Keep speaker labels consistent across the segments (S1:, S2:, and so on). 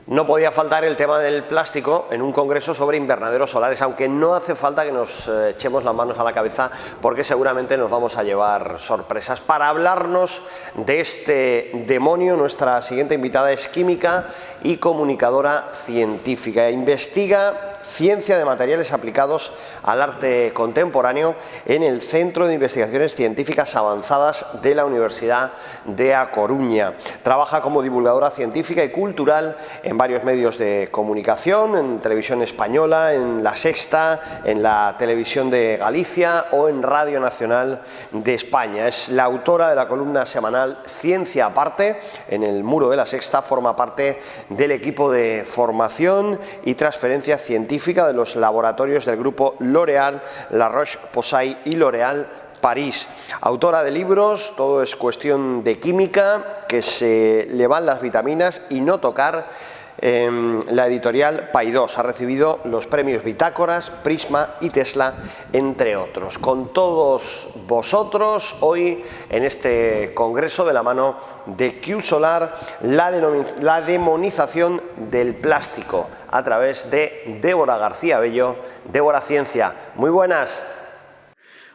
S1: No podía faltar el tema del plástico en un congreso sobre invernaderos solares, aunque no hace falta que nos echemos las manos a la cabeza porque seguramente nos vamos a llevar sorpresas. Para hablarnos de este demonio, nuestra siguiente invitada es química y comunicadora científica. Investiga ciencia de materiales aplicados al arte contemporáneo en el Centro de Investigaciones Científicas Avanzadas de la Universidad de A Coruña. Trabaja como divulgadora científica y cultural en varios medios de comunicación, en Televisión Española, en La Sexta, en la Televisión de Galicia o en Radio Nacional de España. Es la autora de la columna semanal Ciencia Aparte en el Muro de La Sexta, forma parte del equipo de formación y transferencia científica de los laboratorios del grupo L'Oréal, La Roche-Posay y L'Oréal París. Autora de libros, todo es cuestión de química, que se le van las vitaminas y no tocar. La editorial Paidós ha recibido los premios Bitácoras, Prisma y Tesla, entre otros. Con todos vosotros, hoy en este congreso de la mano de Q-Solar, la demonización del plástico, a través de Débora García Bello. Débora Ciencia, muy buenas.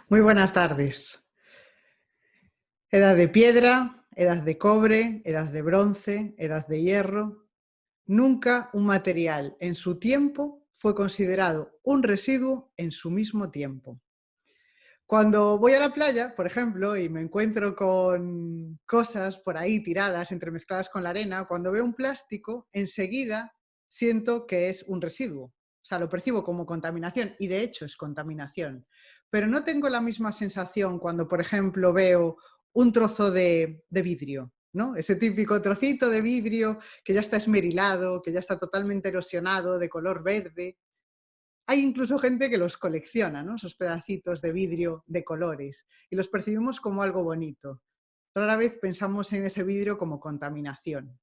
S2: Muy buenas tardes. Edad de piedra, edad de cobre, edad de bronce, edad de hierro. Nunca un material en su tiempo fue considerado un residuo en su mismo tiempo. Cuando voy a la playa, por ejemplo, y me encuentro con cosas por ahí tiradas, entremezcladas con la arena, cuando veo un plástico, enseguida siento que es un residuo. O sea, lo percibo como contaminación y de hecho es contaminación. Pero no tengo la misma sensación cuando, por ejemplo, veo un trozo de vidrio, ¿no? Ese típico trocito de vidrio que ya está esmerilado, que ya está totalmente erosionado, de color verde. Hay incluso gente que los colecciona, ¿no? Esos pedacitos de vidrio de colores, y los percibimos como algo bonito. Rara vez pensamos en ese vidrio como contaminación.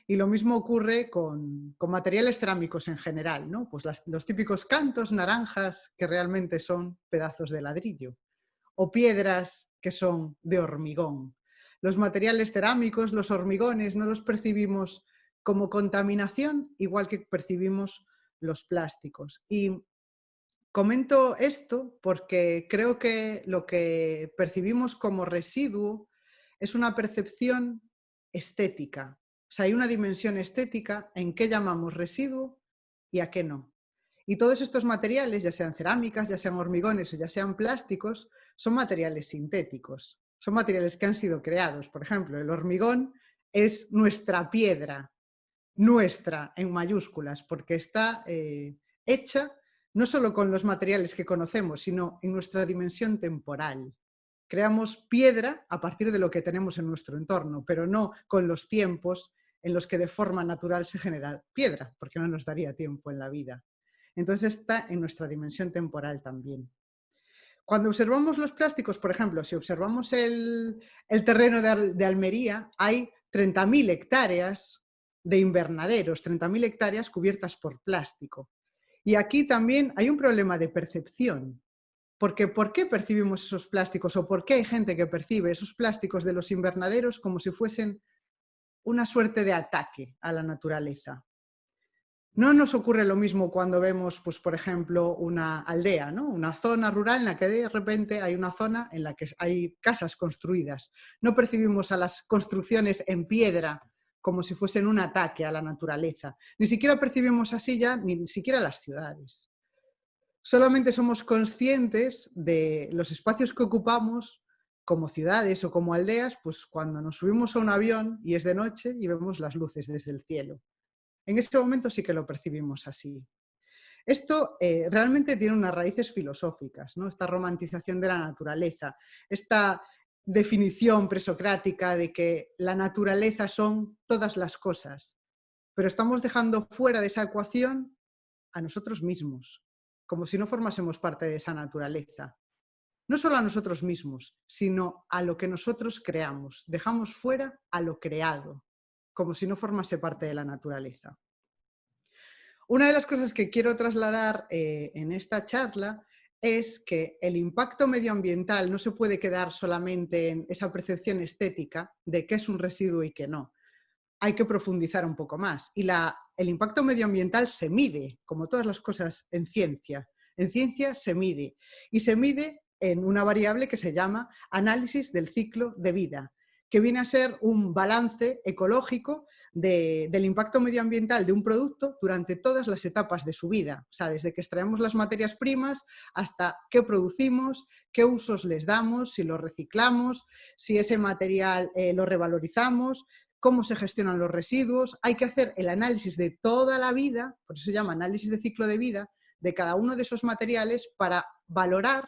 S2: Y lo mismo ocurre con materiales cerámicos en general, ¿no? Pues los típicos cantos naranjas que realmente son pedazos de ladrillo, o piedras que son de hormigón. Los materiales cerámicos, los hormigones, no los percibimos como contaminación, igual que percibimos los plásticos. Y comento esto porque creo que lo que percibimos como residuo es una percepción estética. O sea, hay una dimensión estética en qué llamamos residuo y a qué no. Y todos estos materiales, ya sean cerámicas, ya sean hormigones o ya sean plásticos, son materiales sintéticos. Son materiales que han sido creados. Por ejemplo, el hormigón es nuestra piedra, nuestra en mayúsculas, porque está hecha no solo con los materiales que conocemos, sino en nuestra dimensión temporal. Creamos piedra a partir de lo que tenemos en nuestro entorno, pero no con los tiempos en los que de forma natural se genera piedra, porque no nos daría tiempo en la vida. Entonces está en nuestra dimensión temporal también. Cuando observamos los plásticos, por ejemplo, si observamos el terreno de Almería, hay 30.000 hectáreas de invernaderos, 30.000 hectáreas cubiertas por plástico. Y aquí también hay un problema de percepción, porque ¿por qué percibimos esos plásticos o por qué hay gente que percibe esos plásticos de los invernaderos como si fuesen una suerte de ataque a la naturaleza? No nos ocurre lo mismo cuando vemos, pues, por ejemplo, una aldea, ¿no? Una zona rural en la que de repente hay una zona en la que hay casas construidas. No percibimos a las construcciones en piedra como si fuesen un ataque a la naturaleza. Ni siquiera percibimos así ya, ni siquiera las ciudades. Solamente somos conscientes de los espacios que ocupamos como ciudades o como aldeas, pues cuando nos subimos a un avión y es de noche y vemos las luces desde el cielo. En ese momento sí que lo percibimos así. Esto realmente tiene unas raíces filosóficas, ¿no? Esta romantización de la naturaleza, esta definición presocrática de que la naturaleza son todas las cosas, pero estamos dejando fuera de esa ecuación a nosotros mismos, como si no formásemos parte de esa naturaleza. No solo a nosotros mismos, sino a lo que nosotros creamos. Dejamos fuera a lo creado, como si no formase parte de la naturaleza. Una de las cosas que quiero trasladar en esta charla es que el impacto medioambiental no se puede quedar solamente en esa percepción estética de qué es un residuo y qué no. Hay que profundizar un poco más. Y la el impacto medioambiental se mide, como todas las cosas en ciencia. En ciencia se mide, y se mide en una variable que se llama análisis del ciclo de vida, que viene a ser un balance ecológico del impacto medioambiental de un producto durante todas las etapas de su vida. O sea, desde que extraemos las materias primas hasta qué producimos, qué usos les damos, si lo reciclamos, si ese material lo revalorizamos, cómo se gestionan los residuos. Hay que hacer el análisis de toda la vida, por eso se llama análisis de ciclo de vida, de cada uno de esos materiales para valorar,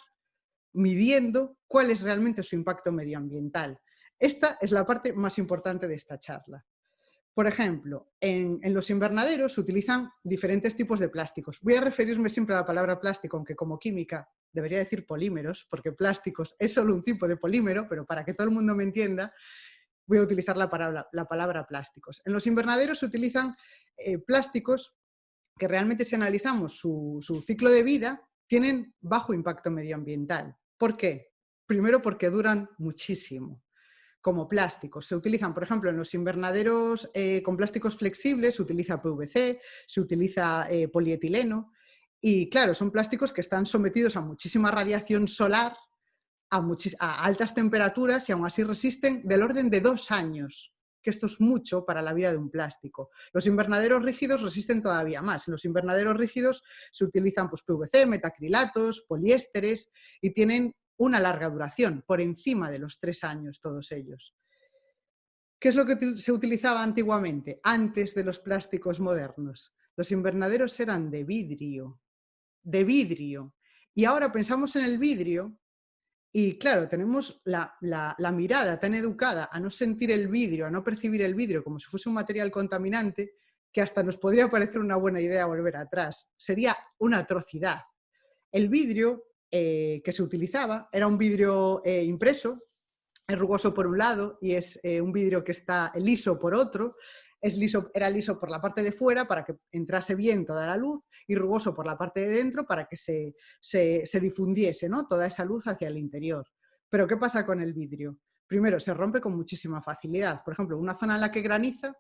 S2: midiendo cuál es realmente su impacto medioambiental. Esta es la parte más importante de esta charla. Por ejemplo, en los invernaderos se utilizan diferentes tipos de plásticos. Voy a referirme siempre a la palabra plástico, aunque como química debería decir polímeros, porque plásticos es solo un tipo de polímero, pero para que todo el mundo me entienda, voy a utilizar la palabra plásticos. En los invernaderos se utilizan plásticos que realmente, si analizamos su ciclo de vida, tienen bajo impacto medioambiental. ¿Por qué? Primero porque duran muchísimo. Como plásticos. Se utilizan, por ejemplo, en los invernaderos con plásticos flexibles, se utiliza PVC, se utiliza polietileno, y claro, son plásticos que están sometidos a muchísima radiación solar, a altas temperaturas, y aún así resisten del orden de 2 años, que esto es mucho para la vida de un plástico. Los invernaderos rígidos resisten todavía más. En los invernaderos rígidos se utilizan pues, PVC, metacrilatos, poliésteres, y tienen una larga duración, por encima de los 3 años todos ellos. ¿Qué es lo que se utilizaba antiguamente, antes de los plásticos modernos? Los invernaderos eran de vidrio, y ahora pensamos en el vidrio y claro, tenemos la mirada tan educada a no sentir el vidrio, a no percibir el vidrio como si fuese un material contaminante, que hasta nos podría parecer una buena idea volver atrás. Sería una atrocidad. El vidrio que se utilizaba era un vidrio impreso, es rugoso por un lado y es un vidrio que está liso por otro. Era liso por la parte de fuera para que entrase bien toda la luz, y rugoso por la parte de dentro para que se difundiese, ¿no?, toda esa luz hacia el interior. Pero ¿qué pasa con el vidrio? Primero, se rompe con muchísima facilidad. Por ejemplo, una zona en la que graniza,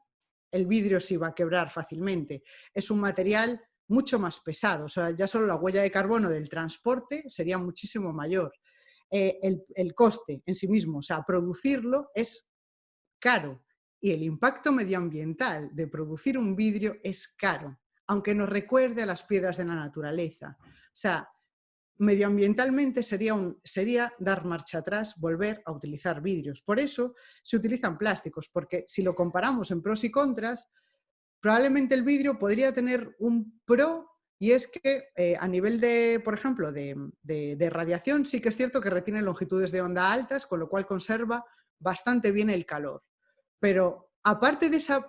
S2: el vidrio se va a quebrar fácilmente. Es un material mucho más pesado, o sea, ya solo la huella de carbono del transporte sería muchísimo mayor. El coste en sí mismo, o sea, producirlo es caro, y el impacto medioambiental de producir un vidrio es caro, aunque nos recuerde a las piedras de la naturaleza. O sea, medioambientalmente sería dar marcha atrás, volver a utilizar vidrios. Por eso se utilizan plásticos, porque si lo comparamos en pros y contras, probablemente el vidrio podría tener un pro, y es que a nivel de, por ejemplo, de radiación, sí que es cierto que retiene longitudes de onda altas, con lo cual conserva bastante bien el calor. Pero aparte de esa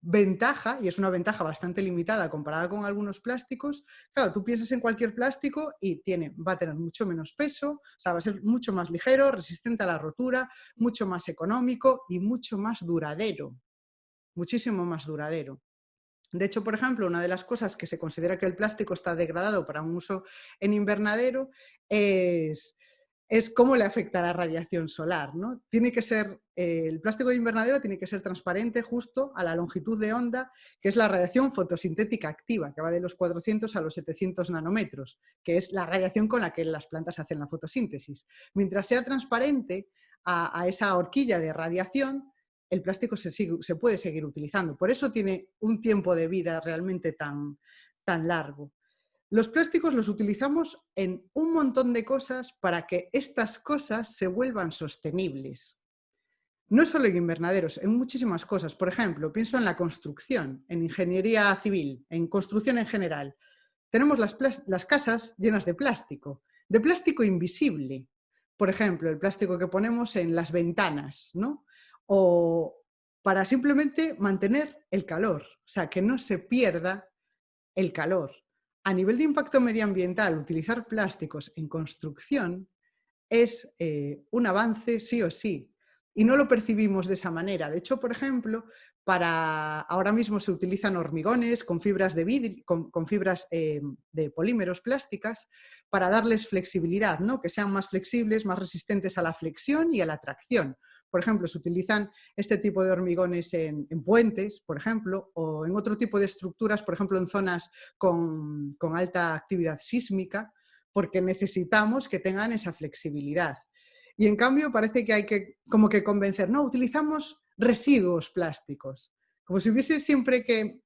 S2: ventaja, y es una ventaja bastante limitada comparada con algunos plásticos, claro, tú piensas en cualquier plástico y va a tener mucho menos peso, o sea, va a ser mucho más ligero, resistente a la rotura, mucho más económico y mucho más duradero, muchísimo más duradero. De hecho, por ejemplo, una de las cosas que se considera que el plástico está degradado para un uso en invernadero es cómo le afecta la radiación solar, ¿no? Tiene que ser, el plástico de invernadero tiene que ser transparente justo a la longitud de onda, que es la radiación fotosintética activa, que va de los 400 a los 700 nanómetros, que es la radiación con la que las plantas hacen la fotosíntesis. Mientras sea transparente a esa horquilla de radiación, el plástico se puede seguir utilizando. Por eso tiene un tiempo de vida realmente tan largo. Los plásticos los utilizamos en un montón de cosas para que estas cosas se vuelvan sostenibles. No solo en invernaderos, en muchísimas cosas. Por ejemplo, pienso en la construcción, en ingeniería civil, en construcción en general. Tenemos las casas llenas de plástico invisible. Por ejemplo, el plástico que ponemos en las ventanas, ¿no? O para simplemente mantener el calor, o sea, que no se pierda el calor. A nivel de impacto medioambiental, utilizar plásticos en construcción es un avance sí o sí, y no lo percibimos de esa manera. De hecho, por ejemplo, ahora mismo se utilizan hormigones con fibras de vidrio, con fibras de polímeros plásticas, para darles flexibilidad, ¿no? Que sean más flexibles, más resistentes a la flexión y a la tracción. por ejemplo, se utilizan este tipo de hormigones en puentes, por ejemplo, o en otro tipo de estructuras, por ejemplo, en zonas con alta actividad sísmica, porque necesitamos que tengan esa flexibilidad. Y en cambio parece que hay que como que convencer, no, utilizamos residuos plásticos, como si hubiese siempre que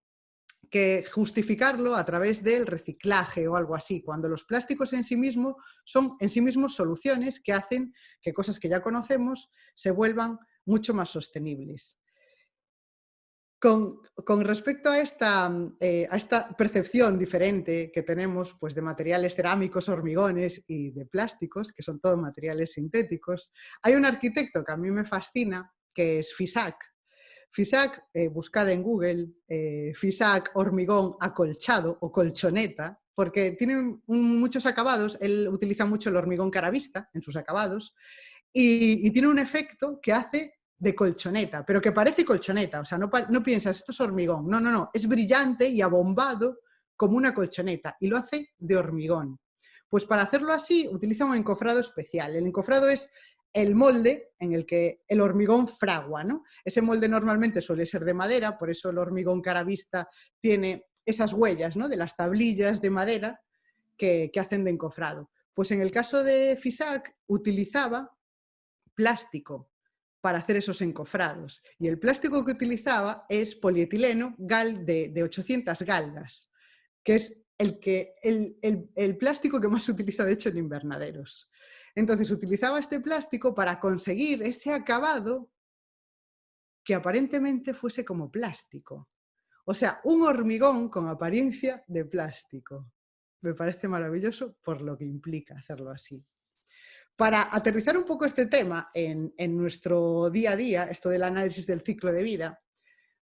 S2: justificarlo a través del reciclaje o algo así, cuando los plásticos en sí mismos son en sí mismos soluciones que hacen que cosas que ya conocemos se vuelvan mucho más sostenibles. Con respecto a esta percepción diferente que tenemos pues, de materiales cerámicos, hormigones y de plásticos, que son todos materiales sintéticos, hay un arquitecto que a mí me fascina, que es Fisac. Fisac, buscad en Google, Fisac hormigón acolchado o colchoneta, porque tiene muchos acabados, él utiliza mucho el hormigón caravista en sus acabados, y tiene un efecto que hace de colchoneta, pero que parece colchoneta, o sea, no piensas, esto es hormigón, no, es brillante y abombado como una colchoneta, y lo hace de hormigón. Pues para hacerlo así utiliza un encofrado especial. El encofrado es el molde en el que el hormigón fragua, ¿no? Ese molde normalmente suele ser de madera, por eso el hormigón caravista tiene esas huellas, ¿no?, de las tablillas de madera que hacen de encofrado. Pues en el caso de Fisac utilizaba plástico para hacer esos encofrados. Y el plástico que utilizaba es polietileno de 800 galgas, que es el plástico que más se utiliza, de hecho, en invernaderos. Entonces, utilizaba este plástico para conseguir ese acabado que aparentemente fuese como plástico. O sea, un hormigón con apariencia de plástico. Me parece maravilloso por lo que implica hacerlo así. Para aterrizar un poco este tema en nuestro día a día, esto del análisis del ciclo de vida,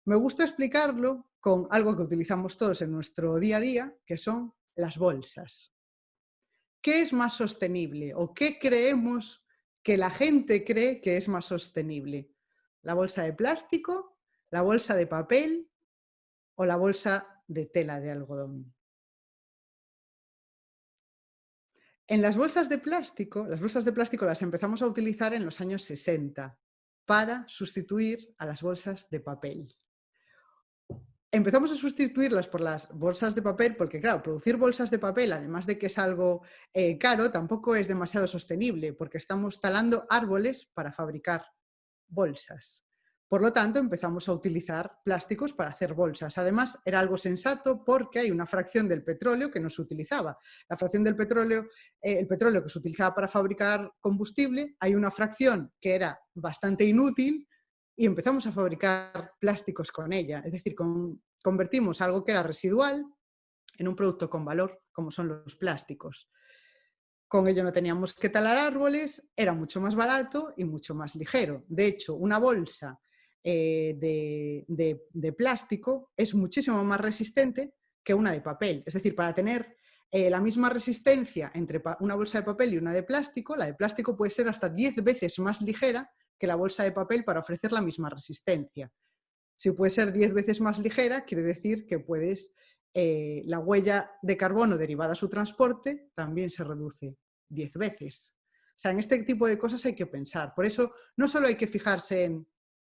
S2: me gusta explicarlo con algo que utilizamos todos en nuestro día a día, que son las bolsas. ¿Qué es más sostenible o qué creemos que la gente cree que es más sostenible? ¿La bolsa de plástico, la bolsa de papel o la bolsa de tela de algodón? En las bolsas de plástico las empezamos a utilizar en los años 60 para sustituir a las bolsas de papel. Empezamos a sustituirlas por las bolsas de papel porque, claro, producir bolsas de papel, además de que es algo caro, tampoco es demasiado sostenible porque estamos talando árboles para fabricar bolsas. Por lo tanto, empezamos a utilizar plásticos para hacer bolsas. Además, era algo sensato porque hay una fracción del petróleo que no se utilizaba. La fracción del petróleo, el petróleo que se utilizaba para fabricar combustible, hay una fracción que era bastante inútil y empezamos a fabricar plásticos con ella. Es decir, convertimos algo que era residual en un producto con valor, como son los plásticos. Con ello no teníamos que talar árboles, era mucho más barato y mucho más ligero. De hecho, una bolsa de plástico es muchísimo más resistente que una de papel. Es decir, para tener la misma resistencia entre una bolsa de papel y una de plástico, la de plástico puede ser hasta 10 veces más ligera que la bolsa de papel para ofrecer la misma resistencia. Si puede ser 10 veces más ligera, quiere decir que la huella de carbono derivada de su transporte también se reduce 10 veces. O sea, en este tipo de cosas hay que pensar. Por eso no solo hay que fijarse en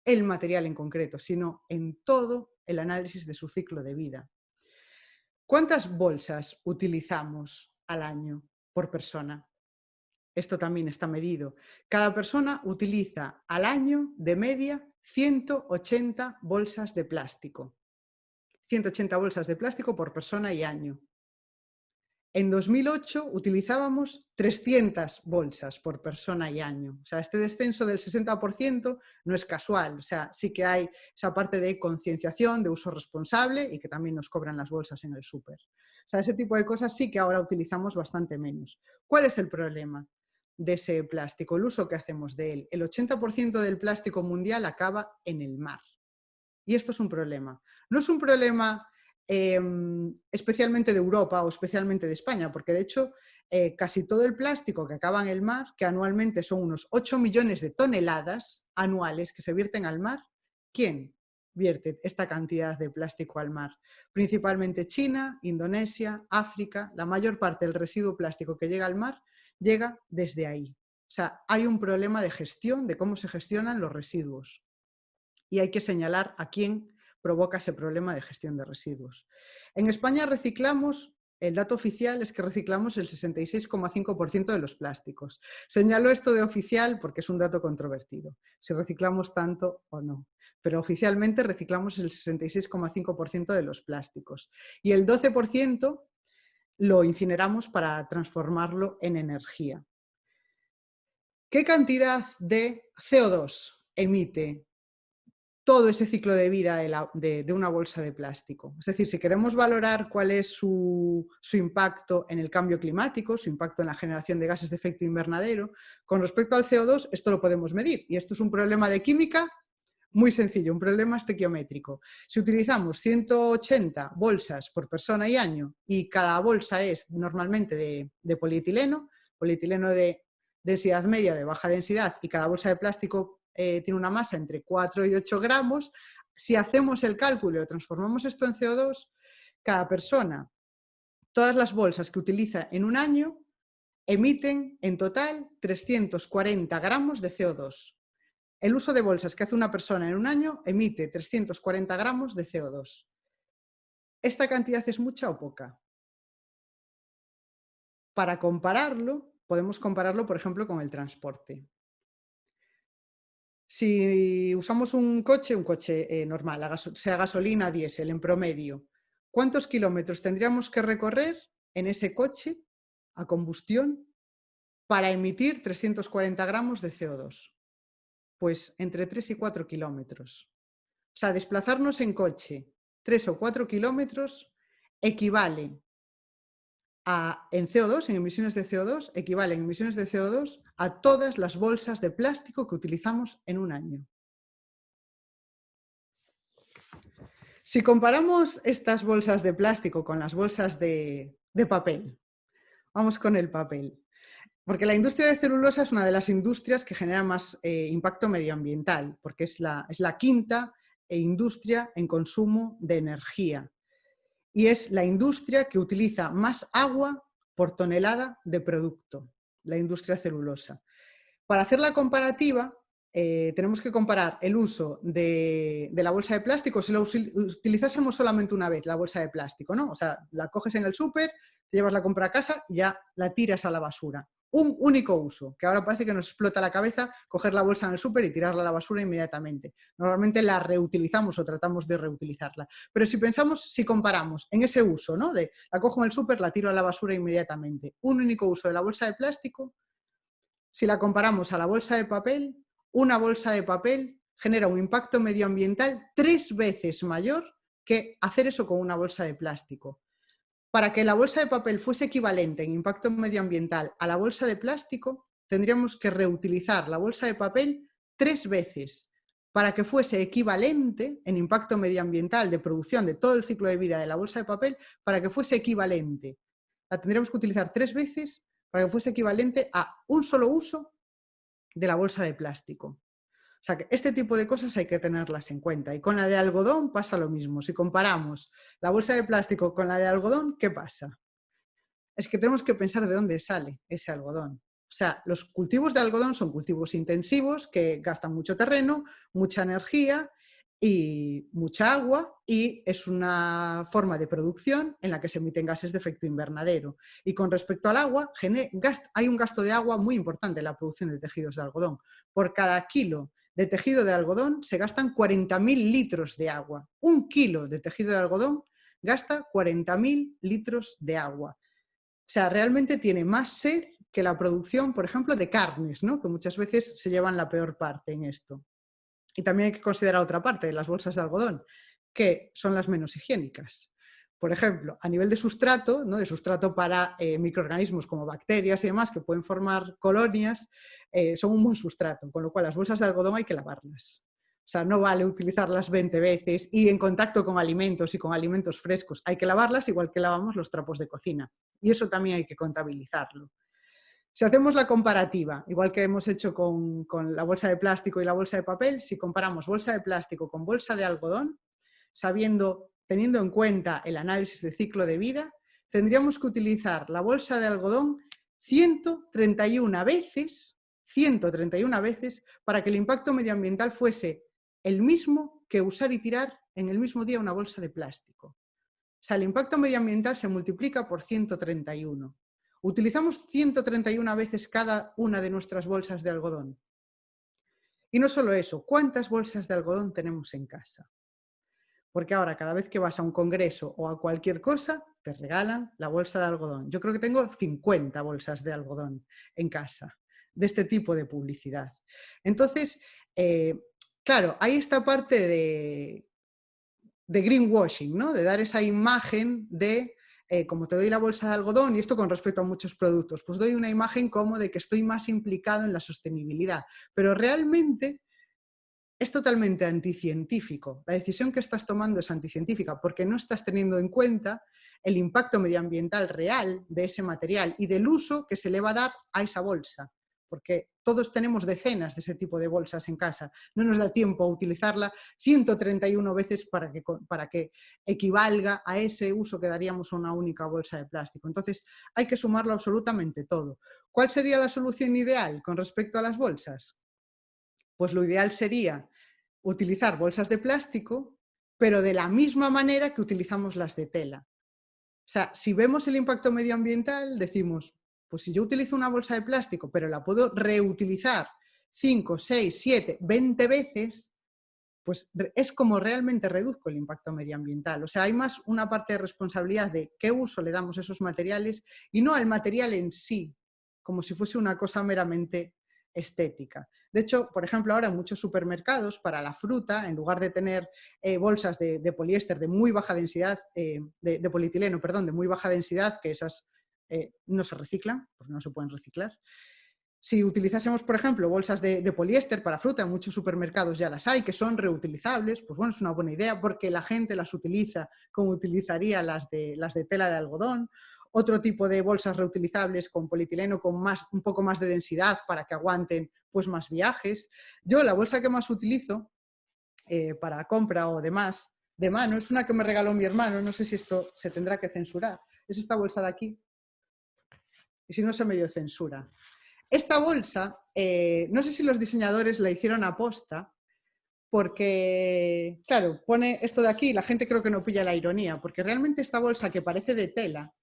S2: el material en concreto, sino en todo el análisis de su ciclo de vida. ¿Cuántas bolsas utilizamos al año por persona? Esto también está medido. Cada persona utiliza al año, de media, 180 bolsas de plástico. 180 bolsas de plástico por persona y año. En 2008 utilizábamos 300 bolsas por persona y año. O sea, este descenso del 60% no es casual. O sea, sí que hay esa parte de concienciación, de uso responsable y que también nos cobran las bolsas en el súper. O sea, ese tipo de cosas sí que ahora utilizamos bastante menos. ¿Cuál es el problema de ese plástico? El uso que hacemos de él. El 80% del plástico mundial acaba en el mar. Y esto es un problema. No es un problema especialmente de Europa o especialmente de España, porque de hecho casi todo el plástico que acaba en el mar, que anualmente son unos 8 millones de toneladas anuales que se vierten al mar, ¿quién vierte esta cantidad de plástico al mar? Principalmente China, Indonesia, África. La mayor parte del residuo plástico que llega al mar llega desde ahí. O sea, hay un problema de gestión, de cómo se gestionan los residuos. Y hay que señalar a quién provoca ese problema de gestión de residuos. En España reciclamos, el dato oficial es que reciclamos el 66,5% de los plásticos. Señalo esto de oficial porque es un dato controvertido, si reciclamos tanto o no. Pero oficialmente reciclamos el 66,5% de los plásticos. Y el 12% lo incineramos para transformarlo en energía. ¿Qué cantidad de CO2 emite todo ese ciclo de vida de una bolsa de plástico? Es decir, si queremos valorar cuál es su impacto en el cambio climático, su impacto en la generación de gases de efecto invernadero, con respecto al CO2, esto lo podemos medir. Y esto es un problema de química muy sencillo, un problema estequiométrico. Si utilizamos 180 bolsas por persona y año y cada bolsa es normalmente de polietileno de densidad media, de baja densidad, y cada bolsa de plástico tiene una masa entre 4 y 8 gramos, si hacemos el cálculo y lo transformamos esto en CO2, cada persona, todas las bolsas que utiliza en un año, emiten en total 340 gramos de CO2. El uso de bolsas que hace una persona en un año emite 340 gramos de CO2. ¿Esta cantidad es mucha o poca? Para compararlo, podemos compararlo, por ejemplo, con el transporte. Si usamos un coche normal, sea gasolina, diésel, en promedio, ¿cuántos kilómetros tendríamos que recorrer en ese coche a combustión para emitir 340 gramos de CO2? Pues entre 3 y 4 kilómetros. O sea, desplazarnos en coche 3 o 4 kilómetros equivale en CO2, en emisiones de CO2, equivale en emisiones de CO2 a todas las bolsas de plástico que utilizamos en un año. Si comparamos estas bolsas de plástico con las bolsas de papel, vamos con el papel. Porque la industria de celulosa es una de las industrias que genera más impacto medioambiental, porque es la quinta industria en consumo de energía. Y es la industria que utiliza más agua por tonelada de producto, la industria celulosa. Para hacer la comparativa, tenemos que comparar el uso de la bolsa de plástico si lo utilizásemos solamente una vez, la bolsa de plástico, ¿no? O sea, la coges en el súper, te llevas la compra a casa y ya la tiras a la basura. Un único uso, que ahora parece que nos explota la cabeza coger la bolsa en el súper y tirarla a la basura inmediatamente. Normalmente la reutilizamos o tratamos de reutilizarla. Pero si comparamos en ese uso, ¿no? De la cojo en el súper, la tiro a la basura inmediatamente. Un único uso de la bolsa de plástico, si la comparamos a la bolsa de papel, una bolsa de papel genera un impacto medioambiental 3 veces mayor que hacer eso con una bolsa de plástico. Para que la bolsa de papel fuese equivalente en impacto medioambiental a la bolsa de plástico, tendríamos que reutilizar la bolsa de papel 3 veces. Para que fuese equivalente en impacto medioambiental de producción de todo el ciclo de vida de la bolsa de papel, para que fuese equivalente, la tendríamos que utilizar 3 veces para que fuese equivalente a un solo uso de la bolsa de plástico. O sea que este tipo de cosas hay que tenerlas en cuenta. Y con la de algodón pasa lo mismo. Si comparamos la bolsa de plástico con la de algodón, ¿qué pasa? Es que tenemos que pensar de dónde sale ese algodón. O sea, los cultivos de algodón son cultivos intensivos que gastan mucho terreno, mucha energía y mucha agua, y es una forma de producción en la que se emiten gases de efecto invernadero. Y con respecto al agua, hay un gasto de agua muy importante en la producción de tejidos de algodón. Por cada kilo de tejido de algodón se gastan 40.000 litros de agua. Un kilo de tejido de algodón gasta 40.000 litros de agua. O sea, realmente tiene más sed que la producción, por ejemplo, de carnes, ¿no? Que muchas veces se llevan la peor parte en esto. Y también hay que considerar otra parte de las bolsas de algodón, que son las menos higiénicas. Por ejemplo, a nivel de sustrato, ¿no? De sustrato para microorganismos como bacterias y demás que pueden formar colonias, son un buen sustrato, con lo cual las bolsas de algodón hay que lavarlas. O sea, no vale utilizarlas 20 veces y en contacto con alimentos y con alimentos frescos. Hay que lavarlas igual que lavamos los trapos de cocina. Y eso también hay que contabilizarlo. Si hacemos la comparativa, igual que hemos hecho con la bolsa de plástico y la bolsa de papel, si comparamos bolsa de plástico con bolsa de algodón, teniendo en cuenta el análisis de ciclo de vida, tendríamos que utilizar la bolsa de algodón 131 veces 131 veces para que el impacto medioambiental fuese el mismo que usar y tirar en el mismo día una bolsa de plástico. O sea, el impacto medioambiental se multiplica por 131. Utilizamos 131 veces cada una de nuestras bolsas de algodón. Y no solo eso, ¿cuántas bolsas de algodón tenemos en casa? Porque ahora cada vez que vas a un congreso o a cualquier cosa, te regalan la bolsa de algodón. Yo creo que tengo 50 bolsas de algodón en casa, de este tipo de publicidad. Entonces, claro, hay esta parte de greenwashing, ¿no? De dar esa imagen de, como te doy la bolsa de algodón, y esto con respecto a muchos productos, pues doy una imagen como de que estoy más implicado en la sostenibilidad. Pero realmente es totalmente anticientífico. La decisión que estás tomando es anticientífica porque no estás teniendo en cuenta el impacto medioambiental real de ese material y del uso que se le va a dar a esa bolsa. Porque todos tenemos decenas de ese tipo de bolsas en casa. No nos da tiempo a utilizarla 131 veces para que equivalga a ese uso que daríamos a una única bolsa de plástico. Entonces, hay que sumarlo absolutamente todo. ¿Cuál sería la solución ideal con respecto a las bolsas? Pues lo ideal sería utilizar bolsas de plástico, pero de la misma manera que utilizamos las de tela. O sea, si vemos el impacto medioambiental, decimos, pues si yo utilizo una bolsa de plástico, pero la puedo reutilizar 5, 6, 7, 20 veces, pues es como realmente reduzco el impacto medioambiental. O sea, hay más una parte de responsabilidad de qué uso le damos a esos materiales y no al material en sí, como si fuese una cosa meramente estética. De hecho, por ejemplo, ahora en muchos supermercados para la fruta, en lugar de tener bolsas de poliéster de muy baja densidad, de polietileno, perdón, de muy baja densidad, que esas no se reciclan, porque no se pueden reciclar. Si utilizásemos, por ejemplo, bolsas de poliéster para fruta, en muchos supermercados ya las hay, que son reutilizables, pues bueno, es una buena idea porque la gente las utiliza como utilizaría las de tela de algodón. Otro tipo de bolsas reutilizables con polietileno con un poco más de densidad para que aguanten pues, más viajes. Yo la bolsa que más utilizo para compra o demás de mano es una que me regaló mi hermano, no sé si esto se tendrá que censurar, es esta bolsa de aquí, y si no se medio censura. Esta bolsa, no sé si los diseñadores la hicieron a posta, porque, claro, pone esto de aquí y la gente creo que no pilla la ironía, porque realmente esta bolsa que parece de tela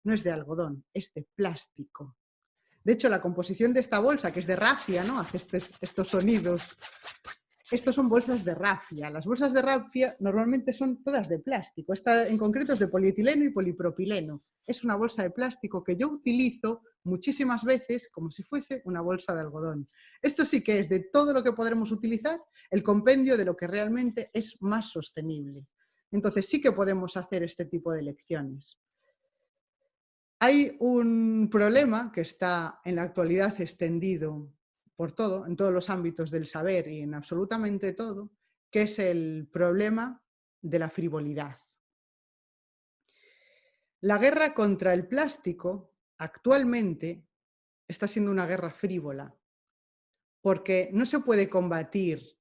S2: no es de algodón, es de plástico. De hecho, la composición de esta bolsa, que es de rafia, ¿no? Hace estos sonidos. Estos son bolsas de rafia. Las bolsas de rafia normalmente son todas de plástico. Esta en concreto es de polietileno y polipropileno. Es una bolsa de plástico que yo utilizo muchísimas veces como si fuese una bolsa de algodón. Esto sí que es de todo lo que podremos utilizar el compendio de lo que realmente es más sostenible. Entonces sí que podemos hacer este tipo de elecciones. Hay un problema que está en la actualidad extendido por todo, en todos los ámbitos del saber y en absolutamente todo, que es el problema de la frivolidad. La guerra contra el plástico actualmente está siendo una guerra frívola, porque no se puede combatir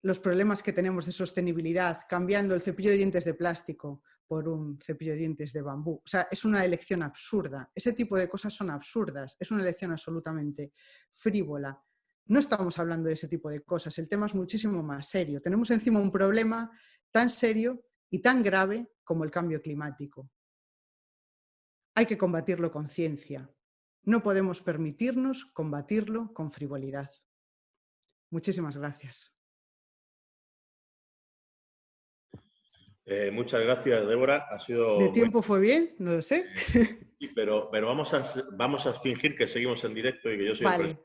S2: los problemas que tenemos de sostenibilidad cambiando el cepillo de dientes de plástico por un cepillo de dientes de bambú. O sea, es una elección absurda. Ese tipo de cosas son absurdas. Es una elección absolutamente frívola. No estamos hablando de ese tipo de cosas. El tema es muchísimo más serio. Tenemos encima un problema tan serio y tan grave como el cambio climático. Hay que combatirlo con ciencia. No podemos permitirnos combatirlo con frivolidad. Muchísimas gracias.
S3: Muchas gracias, Débora. Ha sido
S2: ¿De tiempo fue bien? No lo sé.
S3: Sí, pero vamos a fingir que seguimos en directo y que yo soy el
S2: Vale.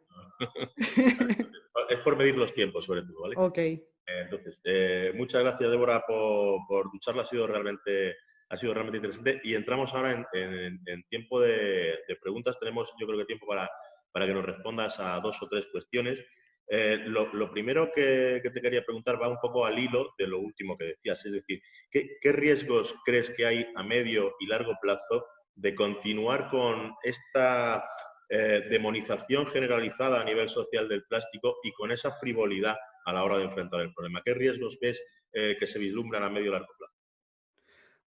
S3: presidente. Es por medir los tiempos, sobre todo, ¿vale?
S2: Ok.
S3: Entonces, muchas gracias, Débora, por tu charla. Ha sido realmente interesante. Y entramos ahora en tiempo de preguntas. Tenemos, yo creo que tiempo para que nos respondas a 2 o 3 cuestiones. Lo primero que te quería preguntar va un poco al hilo de lo último que decías. Es decir, ¿qué riesgos crees que hay a medio y largo plazo de continuar con esta demonización generalizada a nivel social del plástico y con esa frivolidad a la hora de enfrentar el problema? ¿Qué riesgos ves que se vislumbran a medio y largo plazo?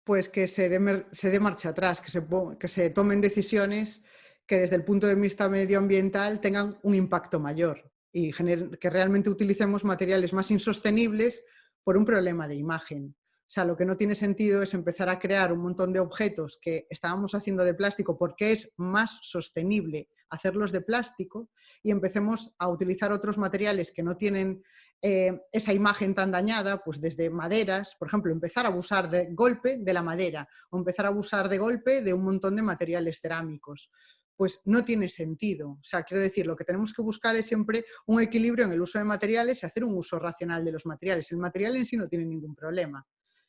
S2: Pues que se dé marcha atrás, que se tomen decisiones que desde el punto de vista medioambiental tengan un impacto mayor y que realmente utilicemos materiales más insostenibles por un problema de imagen. O sea, lo que no tiene sentido es empezar a crear un montón de objetos que estábamos haciendo de plástico porque es más sostenible hacerlos de plástico y empecemos a utilizar otros materiales que no tienen esa imagen tan dañada, pues desde maderas, por ejemplo, empezar a abusar de golpe de la madera o empezar a abusar de golpe de un montón de materiales cerámicos. Pues no tiene sentido. O sea, quiero decir, lo que tenemos que buscar es siempre un equilibrio en el uso de materiales y hacer un uso racional de los materiales. El material en sí no tiene ningún problema.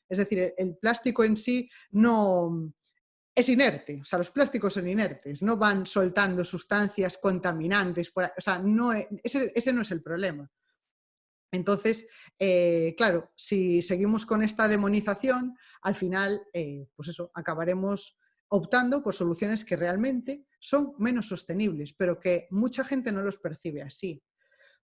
S2: Es decir, el plástico en sí no es inerte, o sea, los plásticos son inertes, no van soltando sustancias contaminantes, o sea, ese no es el problema. Entonces, claro, si seguimos con esta demonización, al final, pues eso, acabaremos optando por soluciones que realmente son menos sostenibles, pero que mucha gente no los percibe así.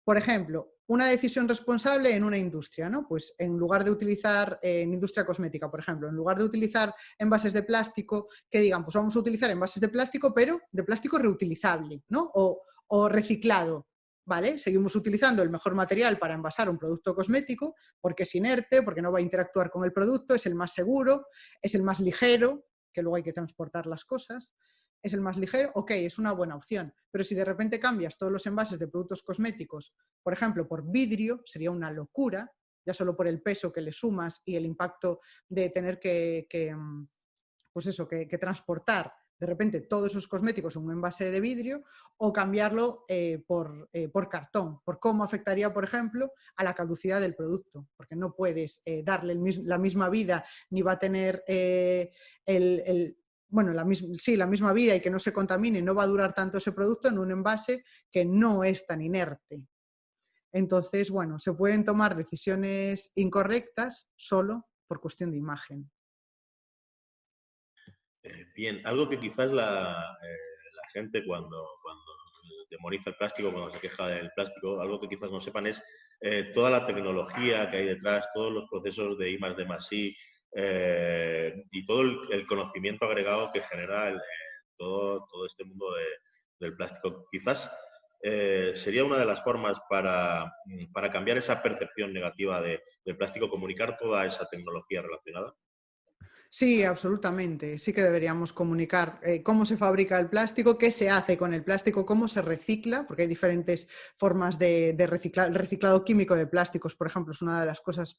S2: Por ejemplo, una decisión responsable en una industria, ¿no? Pues en lugar de utilizar, en industria cosmética, por ejemplo, en lugar de utilizar envases de plástico, que digan, pues vamos a utilizar envases de plástico, pero de plástico reutilizable, ¿no? O reciclado, ¿vale? Seguimos utilizando el mejor material para envasar un producto cosmético, porque es inerte, porque no va a interactuar con el producto, es el más seguro, es el más ligero, que luego hay que transportar las cosas. Es el más ligero, ok, es una buena opción. Pero si de repente cambias todos los envases de productos cosméticos, por ejemplo, por vidrio, sería una locura, ya solo por el peso que le sumas y el impacto de tener pues eso, que transportar de repente todos esos cosméticos en un envase de vidrio o cambiarlo por cartón, por cómo afectaría, por ejemplo, a la caducidad del producto, porque no puedes darle la misma vida ni va a tener la misma vida y que no se contamine, no va a durar tanto ese producto en un envase que no es tan inerte. Entonces, bueno, se pueden tomar decisiones incorrectas solo por cuestión de imagen.
S3: Bien, algo que quizás la gente cuando demoniza el plástico, cuando se queja del plástico, algo que quizás no sepan es toda la tecnología que hay detrás, todos los procesos de I+D+I y todo el conocimiento agregado que genera todo este mundo del plástico. Quizás sería una de las formas para cambiar esa percepción negativa del plástico, comunicar toda esa tecnología relacionada.
S2: Sí, absolutamente. Sí que deberíamos comunicar cómo se fabrica el plástico, qué se hace con el plástico, cómo se recicla, porque hay diferentes formas de reciclar. El reciclado químico de plásticos, por ejemplo, es una de las cosas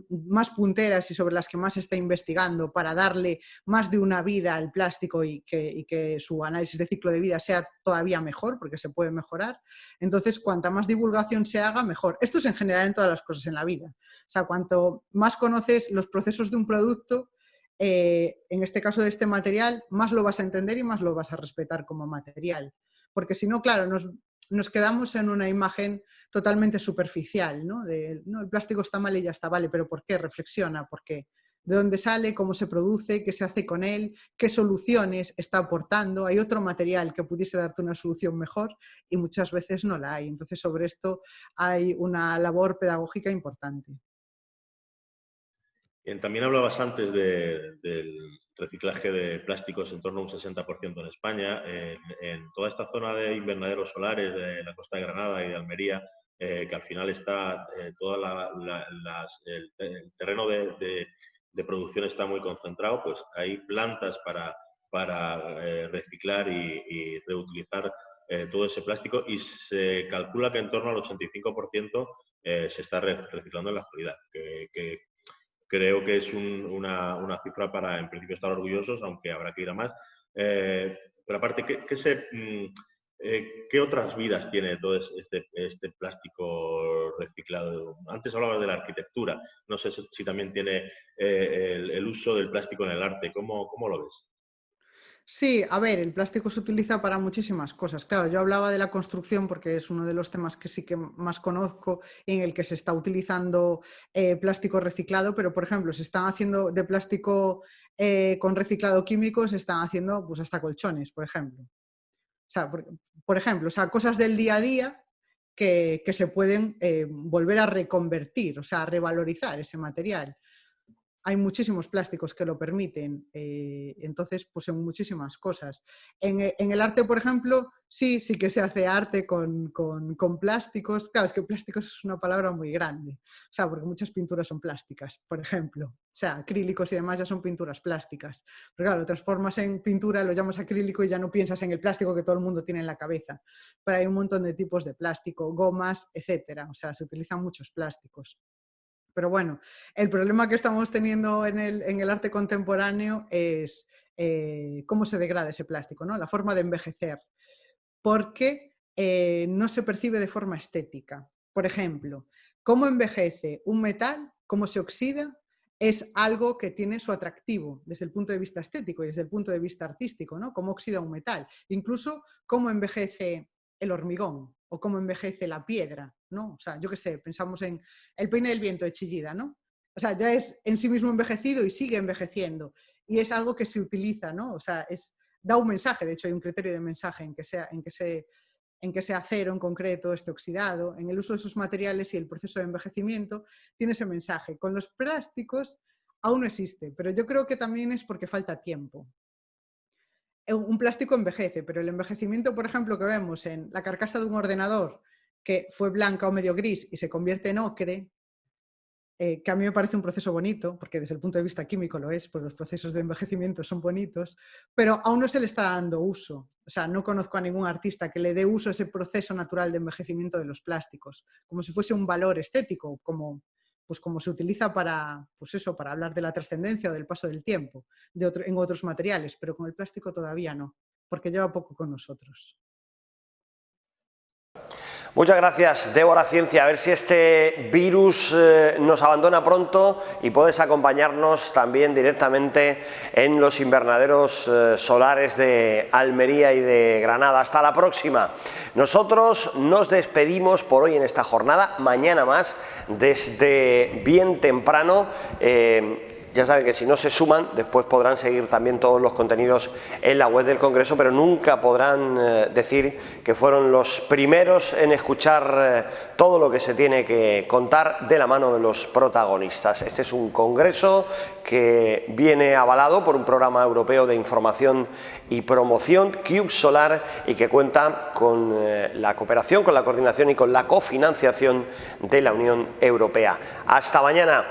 S2: más punteras y sobre las que más se está investigando para darle más de una vida al plástico y que su análisis de ciclo de vida sea todavía mejor, porque se puede mejorar. Entonces, cuanta más divulgación se haga, mejor. Esto es en general en todas las cosas en la vida. O sea, cuanto más conoces los procesos de un producto, en este caso de este material, más lo vas a entender y más lo vas a respetar como material. Porque si no, claro, nos quedamos en una imagen totalmente superficial, ¿no? No, el plástico está mal y ya está, vale, pero ¿por qué? Reflexiona, ¿por qué? ¿De dónde sale? ¿Cómo se produce? ¿Qué se hace con él? ¿Qué soluciones está aportando? ¿Hay otro material que pudiese darte una solución mejor? Y muchas veces no la hay. Entonces, sobre esto hay una labor pedagógica importante.
S3: También hablabas antes del reciclaje de plásticos en torno a un 60% en España. En toda esta zona de invernaderos solares de la costa de Granada y de Almería, que al final está todo el terreno de producción está muy concentrado, pues hay plantas para reciclar y reutilizar todo ese plástico y se calcula que en torno al 85% se está reciclando en la actualidad, que creo que es una cifra para, en principio, estar orgullosos, aunque habrá que ir a más. Pero aparte, ¿qué otras vidas tiene todo este plástico reciclado? Antes hablabas de la arquitectura. No sé si también tiene el uso del plástico en el arte. ¿Cómo lo ves?
S2: Sí, a ver, el plástico se utiliza para muchísimas cosas. Claro, yo hablaba de la construcción porque es uno de los temas que sí que más conozco en el que se está utilizando plástico reciclado, pero por ejemplo, se están haciendo de plástico con reciclado químico, se están haciendo pues hasta colchones, por ejemplo. O sea, por ejemplo, o sea, cosas del día a día que se pueden volver a reconvertir, o sea, a revalorizar ese material. hay muchísimos plásticos que lo permiten, entonces pues en muchísimas cosas. En el arte, por ejemplo, sí que se hace arte con plásticos. Claro, es que plásticos es una palabra muy grande, o sea, porque muchas pinturas son plásticas, por ejemplo. O sea, acrílicos y demás ya son pinturas plásticas. Pero claro, lo transformas en pintura, lo llamas acrílico y ya no piensas en el plástico que todo el mundo tiene en la cabeza. Pero hay un montón de tipos de plástico, gomas, etcétera. O sea, se utilizan muchos plásticos. Pero bueno, el problema que estamos teniendo en el arte contemporáneo es cómo se degrada ese plástico, ¿no? La forma de envejecer, porque no se percibe de forma estética. Por ejemplo, cómo envejece un metal, cómo se oxida, es algo que tiene su atractivo desde el punto de vista estético y desde el punto de vista artístico, ¿no? Cómo oxida un metal, incluso cómo envejece el hormigón o cómo envejece la piedra, ¿no? O sea, yo qué sé, pensamos en el peine del viento de Chillida, ¿no? O sea, ya es en sí mismo envejecido y sigue envejeciendo. Y es algo que se utiliza, ¿no? O sea, da un mensaje, de hecho hay un criterio de mensaje en que ese acero en concreto esté oxidado, en el uso de esos materiales y el proceso de envejecimiento tiene ese mensaje. Con los plásticos aún no existe, pero yo creo que también es porque falta tiempo. Un plástico envejece, pero el envejecimiento, por ejemplo, que vemos en la carcasa de un ordenador que fue blanca o medio gris y se convierte en ocre, que a mí me parece un proceso bonito, porque desde el punto de vista químico lo es, pues los procesos de envejecimiento son bonitos, pero aún no se le está dando uso. O sea, no conozco a ningún artista que le dé uso a ese proceso natural de envejecimiento de los plásticos, como si fuese un valor estético, como se utiliza para hablar de la trascendencia o del paso del tiempo en otros materiales, pero con el plástico todavía no, porque lleva poco con nosotros.
S1: Muchas gracias, Débora Ciencia. A ver si este virus nos abandona pronto y puedes acompañarnos también directamente en los invernaderos solares de Almería y de Granada. Hasta la próxima. Nosotros nos despedimos por hoy en esta jornada. Mañana más, desde bien temprano. Ya saben que si no se suman, después podrán seguir también todos los contenidos en la web del Congreso, pero nunca podrán decir que fueron los primeros en escuchar todo lo que se tiene que contar de la mano de los protagonistas. Este es un Congreso que viene avalado por un programa europeo de información y promoción, Cube Solar, y que cuenta con la cooperación, con la coordinación y con la cofinanciación de la Unión Europea. Hasta mañana.